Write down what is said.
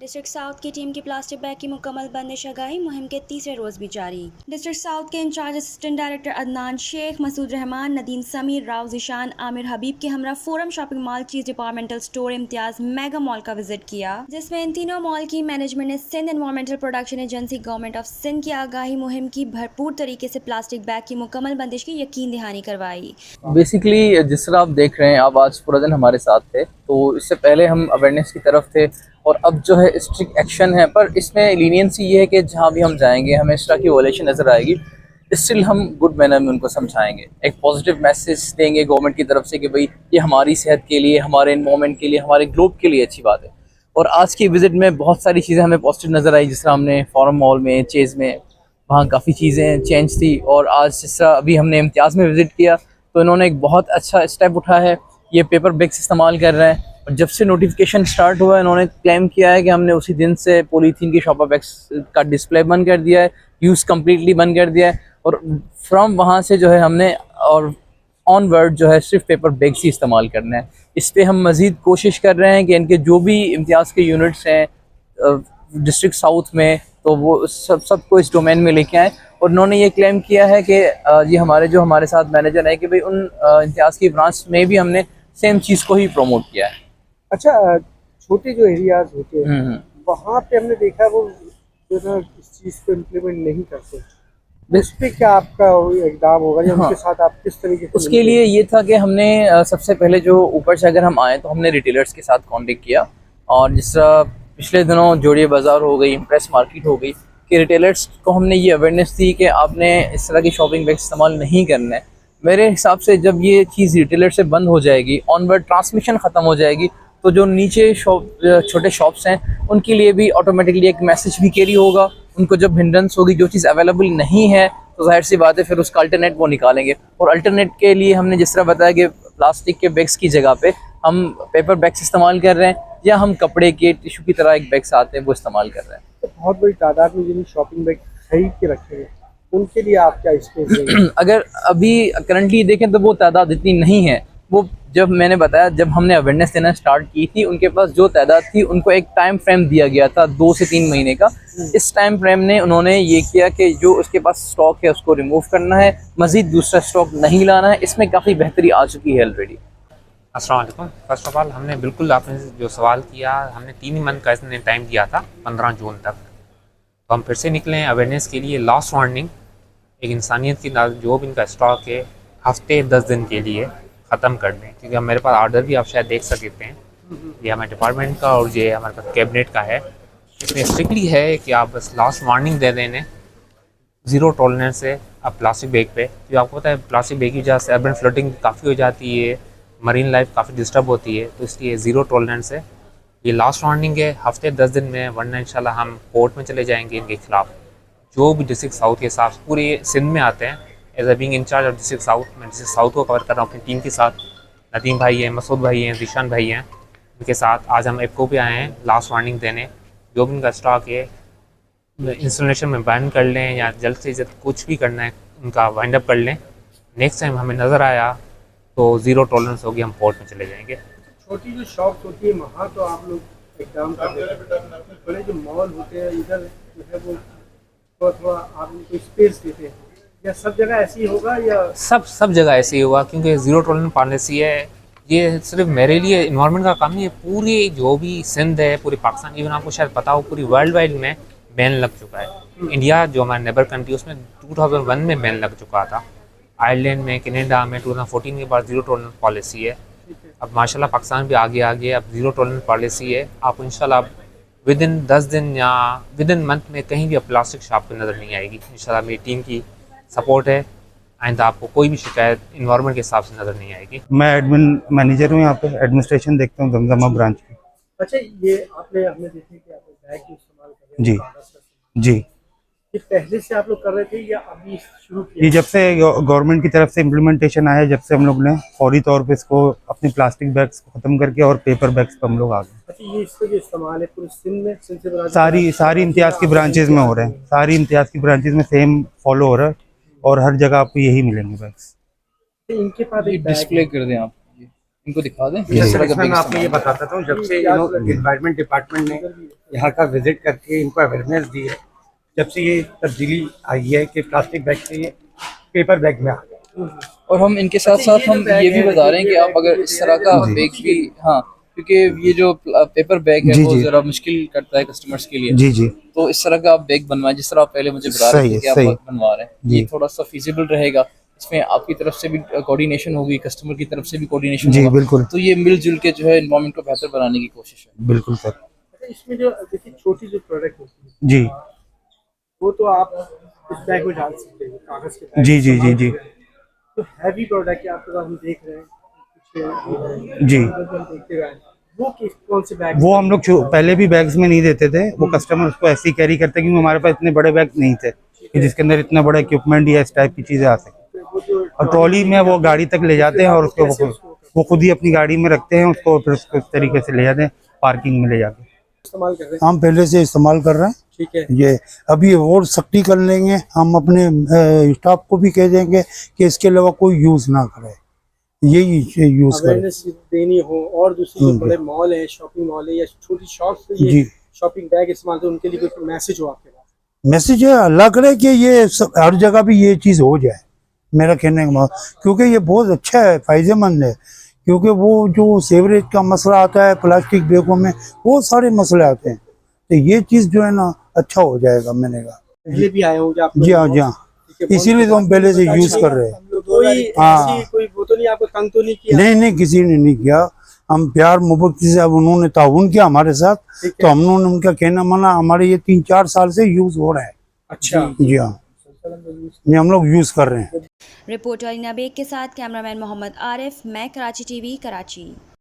District south की team की plastic bag की मुकम्मल बंदिश आगाही मुहिम के तीसरे रोज भी जारी। डिस्ट्रिक्ट साउथ के incharge assistant director Adnan Shaikh, Masood Rehman, Nadeem Sameer, Rao Zeeshan, Aamir Habib के हमरा फोरम शॉपिंग मॉल, चीज departmental store, Imtiaz mega mall का विजिट किया, जिसमें इन तीनों मॉल की मैनेजमेंट ने Sindh environmental production agency government of Sindh की आगाही मुहिम की भरपूर तरीके से प्लास्टिक बैग की मुकम्मल बंदिश की यकीन दहानी करवाई। बेसिकली जिस तरह आप देख रहे हैं, आप आज पूरा दिन हमारे साथ थे, तो इससे पहले हम अवेयरनेस की तरफ थे और अब जो है स्ट्रिक्ट एक्शन है। पर इसमें लीनियंसी ये है कि जहाँ भी हम जाएंगे हमें इस तरह की वॉयलेशन नज़र आएगी, स्टिल हम गुड मैनर में उनको समझाएंगे, एक पॉजिटिव मैसेज देंगे गवर्नमेंट की तरफ से कि भाई ये हमारी सेहत के लिए, हमारे इन्वायरमेंट के लिए, हमारे ग्लोब के लिए अच्छी बात है। और आज की विज़िट में बहुत सारी चीज़ें हमें पॉजिटिव नज़र आई, जिस तरह हमने फॉरम मॉल में, चेज़ में, वहाँ काफ़ी चीज़ें चेंज थी। और आज जिस तरह अभी हमने इम्तियाज़ में विज़िट किया तो इन्होंने एक बहुत अच्छा स्टेप उठाया है, ये पेपर बैग्स इस्तेमाल कर रहे हैं। और जब से नोटिफिकेशन स्टार्ट हुआ है, इन्होंने क्लेम किया है कि हमने उसी दिन से पॉलीथीन की शॉपर बैग्स का डिस्प्ले बंद कर दिया है, यूज़ कम्प्लीटली बंद कर दिया है। और फ्रॉम वहाँ से जो है हमने और ऑनवर्ड जो है सिर्फ पेपर बैग्स ही इस्तेमाल करना है। इस पर हम मज़ीद कोशिश कर रहे हैं कि इनके जो भी इम्तियाज़ के यूनिट्स हैं डिस्ट्रिक्ट साउथ में, तो वो सबको इस डोमेन में लेके आए। और उन्होंने ये क्लेम किया है कि ये हमारे साथ मैनेजर है कि भाई उन इम्तियाज़ की ब्रांच में भी हमने सेम चीज़ को ही प्रमोट किया है। अच्छा, छोटे जो एरियाज होते हैं वहाँ पे हमने देखा वो जो ना इस चीज़ को इम्प्लीमेंट नहीं करते, उस पे क्या आपका इकदाम होगा या उनके साथ आप किस तरीके से उसके लिए ये था कि हमने सबसे पहले जो ऊपर से अगर हम आए तो हमने रिटेलर्स के साथ कांटेक्ट किया। और जिस तरह पिछले दिनों जोड़िया बाज़ार हो गई, इम्प्रेस मार्केट हो गई, कि रिटेलर्स को हमने ये अवेयरनेस दी कि आपने इस तरह की शॉपिंग बैग इस्तेमाल नहीं करना है। मेरे हिसाब से जब ये चीज़ रिटेलर से बंद हो जाएगी, ऑनवर्ड ट्रांसमिशन ख़त्म हो जाएगी, तो जो नीचे छोटे शॉप्स हैं उनके लिए भी ऑटोमेटिकली एक मैसेज भी कैरी होगा। उनको जब हिंड्रेंस होगी, जो चीज़ अवेलेबल नहीं है, तो जाहिर सी बात है फिर उसका अल्टरनेट वो निकालेंगे। और अल्टरनेट के लिए हमने जिस तरह बताया कि प्लास्टिक के बैग्स की जगह पे हम पेपर बैग्स इस्तेमाल कर रहे हैं, या हम कपड़े के टिश्यू की तरह एक बैग्स आते हैं वो इस्तेमाल कर रहे हैं। तो बहुत बड़ी तादाद में जिन शॉपिंग बैग खरीद के रखे हैं उनके लिए आप क्या स्पेस देंगे? अगर अभी करंटली देखें तो वो तादाद इतनी नहीं है। वो जब मैंने बताया, जब हमने अवेयरनेस देना स्टार्ट की थी, उनके पास जो तादाद थी उनको एक टाइम फ्रेम दिया गया था 2 से 3 महीने का। इस टाइम फ्रेम ने उन्होंने ये किया कि जो उसके पास स्टॉक है उसको रिमूव करना है, मज़ीद दूसरा स्टॉक नहीं लाना है। इसमें काफ़ी बेहतरी आ चुकी है ऑलरेडी। अस्सलाम वालेकुम। फर्स्ट ऑफ ऑल हमने बिल्कुल आपने जो सवाल किया, हमने 3 ही मंथ का इसने टाइम दिया था 15 जून तक। तो हम फिर से निकले हैं अवेयरनेस के लिए। लास्ट वार्निंग एक इंसानियत की जो भी इनका स्टॉक है हफ्ते 10 दिन के लिए ख़त्म कर दें, क्योंकि हम मेरे पास ऑर्डर भी आप शायद देख सकते हैं, ये हमारे डिपार्टमेंट का और ये हमारे पास कैबिनेट का है। इसमें स्ट्रिक्टली है कि आप बस लास्ट वार्निंग दे दें, ज़ीरो टॉलरेंस है आप प्लास्टिक बैग पे। क्योंकि आपको पता है प्लास्टिक बैग की वजह से अर्बन फ्लडिंग काफ़ी हो जाती है, मरीन लाइफ काफ़ी डिस्टर्ब होती है, तो इसलिए ज़ीरो टॉलरेंस है। ये लास्ट वार्निंग है हफ्ते 10 दिन में, वरना इंशाल्लाह हम कोर्ट में चले जाएंगे इनके खिलाफ। जो भी डिस्ट्रिक्ट साउथ के साथ पूरे सिंध में आते हैं, as a being in-charge of district south, मैं डिस्ट्रिक्ट साउथ को कवर कर रहा हूँ अपनी टीम के साथ। नदीम भाई हैं, मसूद भाई हैं, जिशान भाई हैं, उनके साथ आज हम एफको पे आए हैं लास्ट वार्निंग देने। जो भी उनका स्टॉक है इंस्टॉलेशन में बैन कर लें या जल्द से जल्द कुछ भी करना है उनका वाइंड अप कर लें। नेक्स्ट टाइम हमें नज़र आया तो ज़ीरो टॉलरेंस होगी, हम कोर्ट में चले जाएंगे। छोटी जो शॉप्स होती है वहाँ तो आप लोग एकदम बड़े जो मॉल होते हैं इधर जो है वो थोड़ा आप उनको स्पेस देते हैं, या सब जगह ऐसे ही होगा या सब जगह ऐसे ही हुआ, क्योंकि ज़ीरो टॉलरेंस पॉलिसी है। ये सिर्फ मेरे लिए इन्वायरमेंट का काम नहीं है, पूरे जो भी सिंध है, पूरे पाकिस्तान, इवन आपको शायद पता हो पूरी वर्ल्ड वाइड में बैन लग चुका है। इंडिया जो हमारा नेबर कंट्री उसमें 2001 में बैन लग चुका था। आयरलैंड में, कनाडा में 2014 के बाद ज़ीरो टॉलरेंस पॉलिसी है। अब माशाल्लाह पाकिस्तान भी आगे आ गया, अब ज़ीरो टॉलरेंस पॉलिसी है। आप इंशाल्लाह विद इन 10 दिन या विद इन मंथ में कहीं भी अब प्लास्टिक शॉप पे नज़र नहीं आएगी। इंशाल्लाह मेरी टीम की सपोर्ट है, आइंदा आपको कोई भी शिकायत इन्वायरमेंट के हिसाब से नज़र नहीं आएगी। मैं एडमिन मैनेजर हूँ, यहाँ पे एडमिनिस्ट्रेशन देखता हूँ दमदमा ब्रांच की। अच्छा, ये आपने हमने देखे कि आप बैग की इस्तेमाल कर रहे हैं जी कागज़ का इस्तेमाल। जी। ये पहले से आप लोग कर रहे थे या अभी शुरू किया? ये जब से गवर्नमेंट की तरफ से इम्प्लीमेंटेशन आया, जब से हम लोग ने फौरी तौर पे इसको अपने प्लास्टिक बैग्स को ख़त्म करके और पेपर बैग्स पर हम लोग आ गए। अच्छा, ये इसका जो इस्तेमाल है पूरे सिंध में, सिंध से सारी इम्तियाज़ की ब्रांचेज में हो रहे हैं, सारी इम्तियाज़ की ब्रांचेज में सेम फॉलो हो रहा है और हर जगह आपको यही मिलेंगे बैग्स। इनके पास एक बैग डिस्प्ले कर दें आप। इनको दिखा दें जैसे किस तरह का इसमें बैग मैं आपको ये इस्तेमाल बताता हूँ, जब से एनवायरनमेंट डिपार्टमेंट ने यहाँ का विजिट करके इनको अवेयरनेस दी है, जब से ये तब्दीली आई है कि प्लास्टिक बैग से ये पेपर बैग में आ गए। और हम इनके साथ साथ हम ये भी बता रहे हैं कि आप अगर इस तरह का बैग भी, हाँ, क्योंकि ये जो पेपर बैग है जी, वो जी। जरा मुश्किल करता है कस्टमर्स के लिए। जी जी तो इस तरह का आप बैग बनवाएं जिस तरह आप पहले मुझे बता रहे सही थे है, कि आप सही। बनवा रहे हैं, जी। ये थोड़ा सा फिजिबल रहेगा। इसमें आपकी तरफ से भी कोऑर्डिनेशन होगी, कस्टमर की तरफ से भी कोऑर्डिनेशन जी होगा। बिल्कुल तो ये मिलजुल के जो है एनवायरनमेंट को बेहतर बनाने की कोशिश है। बिल्कुल सर। अच्छा, इसमें जो देखिए छोटी जो प्रोडक्ट होती है जी वो तो आप इस बैग में डाल सकते हैं, कागज के बैग जी जी जी जी तो हैवी प्रोडक्ट आपके पास हम देख रहे हैं कुछ जी। हम देखते हुए आए हैं। वो किस कौन से बैग वो हम लोग पहले भी बैग्स में नहीं देते थे, वो कस्टमर उसको ऐसे ही कैरी करते क्योंकि हमारे पास इतने बड़े बैग नहीं थे कि जिसके अंदर इतना बड़ा इक्विपमेंट या इस टाइप की चीज़ें आ सकें। वो जो और ट्रॉली में वो गाड़ी तक ले जाते हैं और उसको वो खुद ही अपनी गाड़ी में रखते हैं उसको, फिर उसको इस तरीके से ले जाते हैं पार्किंग में ले जाके। इस्तेमाल कर रहे हैं? हम पहले से इस्तेमाल कर रहे हैं। ठीक है। ये अभी और सख्ती कर लेंगे, हम अपने स्टाफ को भी कह देंगे कि इसके अलावा कोई यूज़ ना करे, यही यूज़ करे। अवेयरनेस देनी हो और दूसरी जो बड़े मॉल है, शॉपिंग मॉल है या छोटी शॉप्स से जी। ये शॉपिंग बैग इस्तेमाल तो उनके लिए कोई मैसेज हो आपके पास? मैसेज है, अल्लाह करे कि ये सब हर जगह भी ये चीज़ हो जाए, मेरा कहने का मतलब, क्योंकि ये बहुत अच्छा है, फायदेमंद है। क्योंकि वो जो सीवरेज का मसला आता है प्लास्टिक बैगों में, बहुत सारे मसले आते हैं, तो ये चीज़ जो है ना अच्छा हो जाएगा, मैंने कहा। पहले भी आए होंगे आप? जी हाँ जी हाँ, इसीलिए तो हम पहले से यूज़ कर रहे हैं। कोई हाँ। ऐसी कोई वो तो नहीं आपको तंग तो नहीं किया? नहीं नहीं, किसी ने नहीं किया। हम प्यार मोहब्बत से, अब उन्होंने ताउन किया हमारे साथ, तो हम लोगों ने उनका कहना माना। हमारे ये 3-4 साल से यूज़ हो रहा है। अच्छा। जी हाँ, ये हम लोग यूज़ कर रहे हैं। रिपोर्टर अलीना बेग के साथ कैमरामैन मोहम्मद आरिफ, मैं कराची टीवी, कराची।